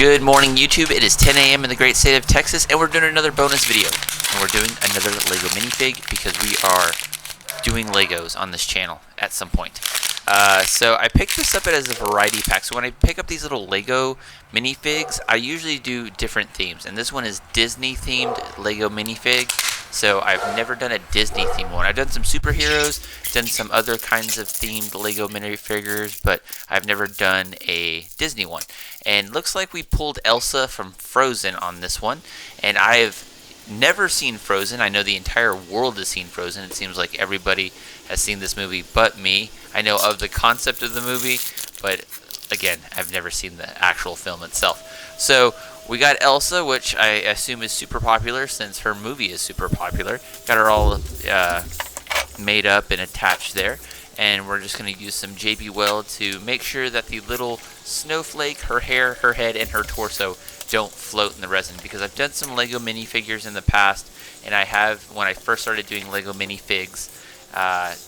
Good morning, YouTube. It is 10 a.m. in the great state of Texas, and we're doing another bonus video. And we're doing another Lego minifig because we are doing Legos on this channel at some point. So I picked this up as a variety pack. So when I pick up these little Lego minifigs, I usually do different themes. And this one is Disney themed Lego minifig. So I've never done a Disney themed one. I've done some superheroes, done some other kinds of themed Lego minifigures, but I've never done a Disney one. And looks like we pulled Elsa from Frozen on this one. And I've never seen Frozen. I know the entire world has seen Frozen. It seems like everybody has seen this movie but me. I know of the concept of the movie, but again, I've never seen the actual film itself. So we got Elsa, which I assume is super popular since her movie is super popular. Got her all made up and attached there. And we're just going to use some JB Weld to make sure that the little snowflake, her hair, her head, and her torso don't float in the resin. Because I've done some Lego minifigures in the past, and I have, when I first started doing Lego minifigs,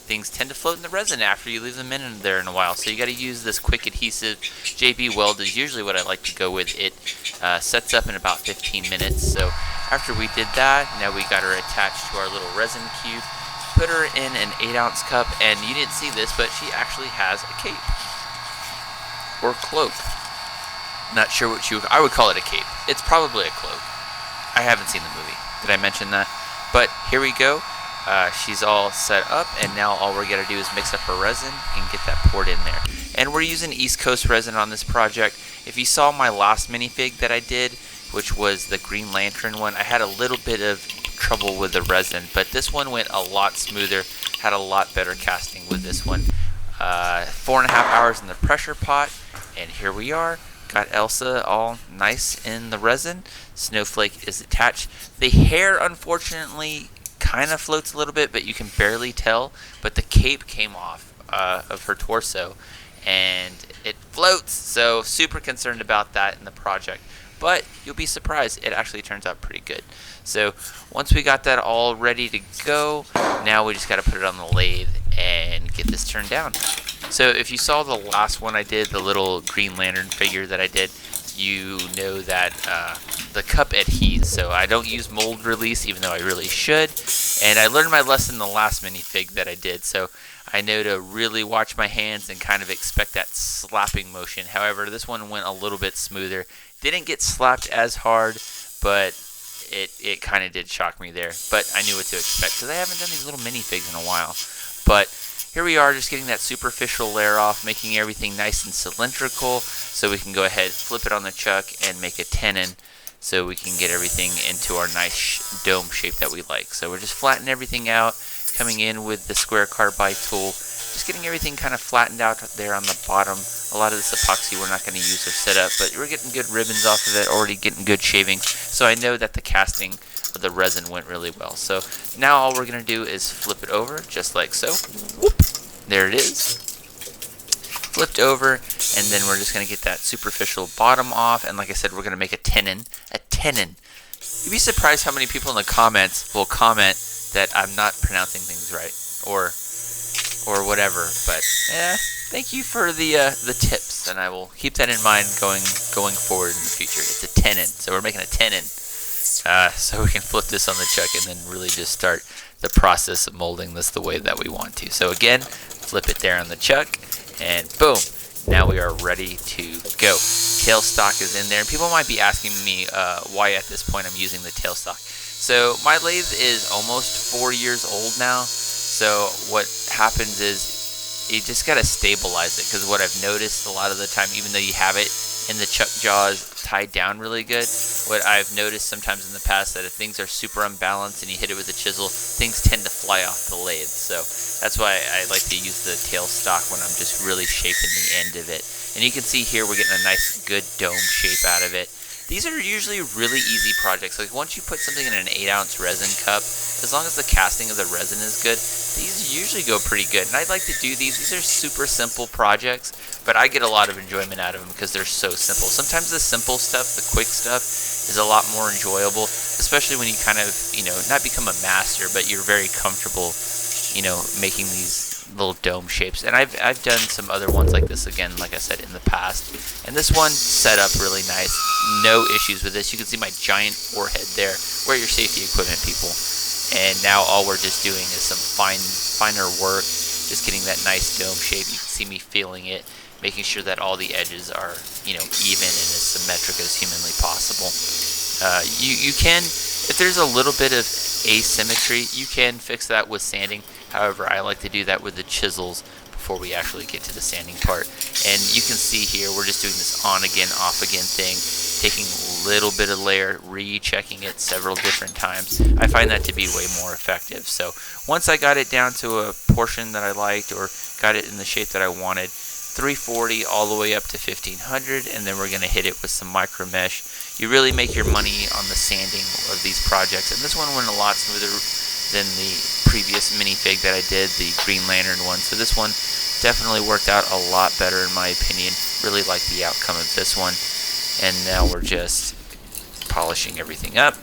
things tend to float in the resin after you leave them in there in a while. So you got to use this quick adhesive. JB Weld is usually what I like to go with. It sets up in about 15 minutes. So after we did that, now we got her attached to our little resin cube. Put her in an 8-ounce cup, and you didn't see this, but she actually has a cape or cloak. Not sure what I would call it a cape. It's probably a cloak. I haven't seen the movie. Did I mention that? But here we go. She's all set up, and now all we're gonna do is mix up her resin and get that poured in there. And we're using East Coast resin on this project. If you saw my last minifig that I did, which was the Green Lantern one, I had a little bit of trouble with the resin, but this one went a lot smoother, had a lot better casting with this one. 4.5 hours in the pressure pot, and here we are. Got Elsa all nice in the resin. Snowflake is attached. The hair, unfortunately, kind of floats a little bit, but you can barely tell. But the cape came off of her torso, and it floats. So super concerned about that in the project. But you'll be surprised, it actually turns out pretty good. So once we got that all ready to go, now we just got to put it on the lathe and get this turned down. So if you saw the last one I did, the little Green Lantern figure that I did, you know that the cup adheres. So I don't use mold release, even though I really should. And I learned my lesson in the last minifig that I did. So I know to really watch my hands and kind of expect that slapping motion. However, this one went a little bit smoother. Didn't get slapped as hard, but it kind of did shock me there. But I knew what to expect because I haven't done these little minifigs in a while. But here we are, just getting that superficial layer off, making everything nice and cylindrical, so we can go ahead, flip it on the chuck, and make a tenon, so we can get everything into our nice dome shape that we like. So we're just flattening everything out, coming in with the square carbide tool, just getting everything kind of flattened out there on the bottom. A lot of this epoxy we're not going to use or set up, but we're getting good ribbons off of it, already getting good shavings. So I know that the casting of the resin went really well. So now all we're going to do is flip it over, just like so. Whoop! There it is. Flipped over, and then we're just going to get that superficial bottom off. And like I said, we're going to make a tenon. A tenon. You'd be surprised how many people in the comments will comment that I'm not pronouncing things right, or whatever. But yeah, thank you for the tips, and I will keep that in mind going forward in the future. It's a tenon, so we're making a tenon, so we can flip this on the chuck and then really just start the process of molding this the way that we want to. So again, flip it there on the chuck, and boom, now we are ready to go. Tailstock is in there, and people might be asking me why at this point I'm using the tailstock. So my lathe is almost 4 years old now, so what happens is you just got to stabilize it, because what I've noticed a lot of the time, even though you have it in the chuck jaws tied down really good, what I've noticed sometimes in the past that if things are super unbalanced and you hit it with a chisel, things tend to fly off the lathe. So that's why I like to use the tailstock when I'm just really shaping the end of it. And you can see here we're getting a nice good dome shape out of it. These are usually really easy projects. Like once you put something in an 8-ounce resin cup, as long as the casting of the resin is good, these usually go pretty good. And I'd like to do these. These are super simple projects, but I get a lot of enjoyment out of them because they're so simple. Sometimes the simple stuff, the quick stuff, is a lot more enjoyable, especially when you kind of, not become a master, but you're very comfortable, making these little dome shapes. And I've done some other ones like this, again, like I said, in the past. And this one set up really nice. no issues with this. You can see my giant forehead there. Wear your safety equipment, people. And now all we're just doing is some finer work, just getting that nice dome shape. You can see me feeling it, making sure that all the edges are, you know, even and as symmetric as humanly possible. You can, if there's a little bit of asymmetry, you can fix that with sanding. However, I like to do that with the chisels before we actually get to the sanding part. And you can see here, we're just doing this on again, off again thing, taking a little bit of layer, rechecking it several different times. I find that to be way more effective. So once I got it down to a portion that I liked, or got it in the shape that I wanted, 340 all the way up to 1500, and then we're going to hit it with some micro mesh. You really make your money on the sanding of these projects, and this one went a lot smoother than the previous minifig that I did, the Green Lantern one. So this one definitely worked out a lot better in my opinion. Really like the outcome of this one. And now we're just polishing everything up.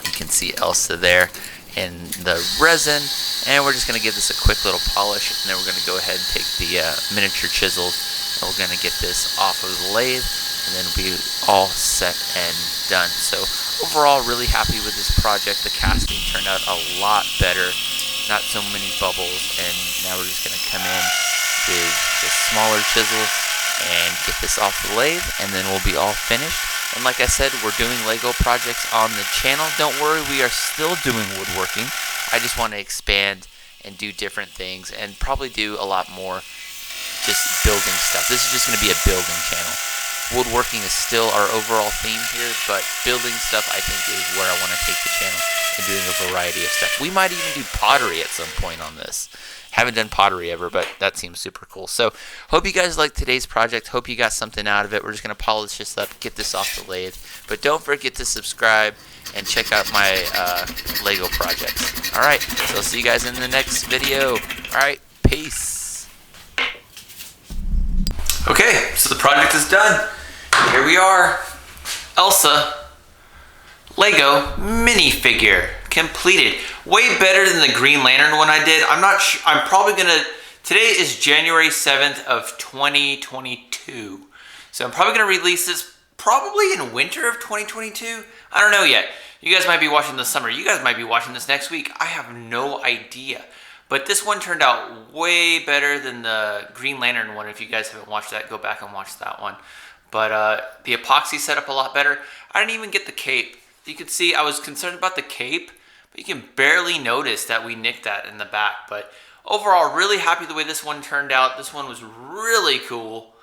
You can see Elsa there in the resin, and we're just going to give this a quick little polish, and then we're going to go ahead and take the miniature chisels, and we're going to get this off of the lathe, and then we'll be all set and done. So overall, really happy with this project. The casting turned out a lot better, not so many bubbles, and now we're just going to come in with the smaller chisel and get this off the lathe, and then we'll be all finished. And like I said, we're doing Lego projects on the channel. Don't worry, we are still doing woodworking. I just want to expand and do different things, and probably do a lot more just building stuff. This is just going to be a building channel. Woodworking is still our overall theme here, but building stuff I think is where I want to take the channel, and doing a variety of stuff. We might even do pottery at some point on this. Haven't done pottery ever, but that seems super cool. So hope you guys liked today's project. Hope you got something out of it. We're just going to polish this up, get this off the lathe. But don't forget to subscribe and check out my Lego projects. All right, so I'll see you guys in the next video. All right, peace. Okay, so the project is done. Here we are. Elsa Lego minifigure completed. Way better than the Green Lantern one I did. I'm not sure. I'm probably gonna. Today is January 7th of 2022. So I'm probably gonna release this probably in winter of 2022. I don't know yet. You guys might be watching this summer. You guys might be watching this next week. I have no idea. But this one turned out way better than the Green Lantern one. If you guys haven't watched that, go back and watch that one. But the epoxy set up a lot better. I didn't even get the cape. You can see I was concerned about the cape, but you can barely notice that we nicked that in the back. But overall, really happy the way this one turned out. This one was really cool.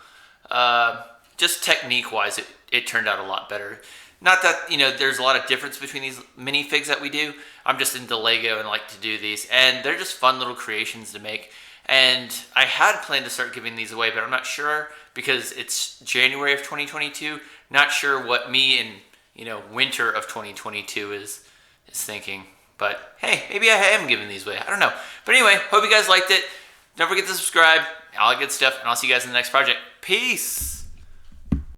Just technique-wise, it turned out a lot better. Not that, you know, there's a lot of difference between these minifigs that we do. I'm just into Lego and like to do these, and they're just fun little creations to make. And I had planned to start giving these away, but I'm not sure because it's January of 2022. Not sure what me in, you know, winter of 2022 is thinking. But hey, maybe I am giving these away. I don't know. But anyway, hope you guys liked it. Don't forget to subscribe, all that good stuff, and I'll see you guys in the next project. Peace.